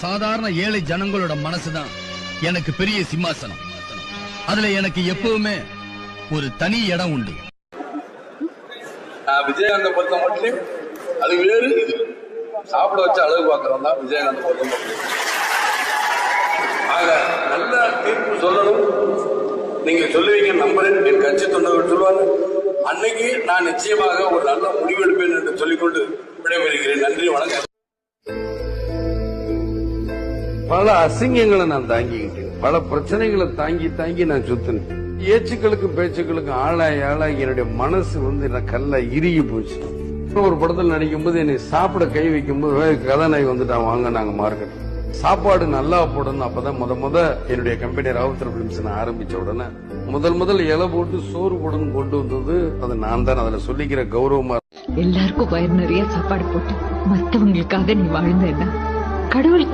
சாதாரண ஏழை ஜனங்களோட மனசுதான் எனக்கு பெரிய சிம்மாசனம். அதுல எனக்கு எப்பவுமே ஒரு தனி இடம் உண்டு. விஜயகாந்த பொறுத்த மட்டும் அது வேறு, இது சாப்பிட வச்ச அளவு பார்க்கறோம் தான் விஜயகாந்த பொறுத்த மட்டும். ஆக நல்ல தீர்ப்பு சொல்லணும், நீங்க சொல்லுவீங்க நம்புறேன், என் கட்சி தொண்டர்கள் சொல்லுவாங்க. அன்னைக்கு நான் நிச்சயமாக ஒரு நல்ல முடிவெடுப்பேன் என்று சொல்லிக்கொண்டு விடைபெறுகிறேன். நன்றி, வணக்கம். பல அசிங்கங்களை நான் தாங்கிக்கிட்டேன், பல பிரச்சனைகளை தாங்கி தாங்கி நான் சுத்தினேன். ஏச்சுக்களுக்கும் பேச்சுக்களுக்கும் ஆளாய் என்னுடைய மனசு என்ன கல்ல இறுகி போச்சு. ஒரு படத்தில் நடிக்கும் போது என்னை சாப்பிட கை வைக்கும் போது கதாநாயகி வந்துட்டான், வாங்க நாங்க மார்க்கெட் சாப்பாடு நல்லா போடணும். அப்பதான் முத என்னுடைய கம்பெனி ராவுத்தர் பிலிம்ஸ் ஆரம்பிச்ச உடனே முதல் இலை போட்டு சோறு போடணும் கொண்டு வந்தது அது நான் தான். அதுல சொல்லிக்கிற கௌரவமா எல்லாருக்கும் வயிறு நிறைய சாப்பாடு போட்டு மத்தவங்களுக்காக நீ வாழ்ந்த கடவுள்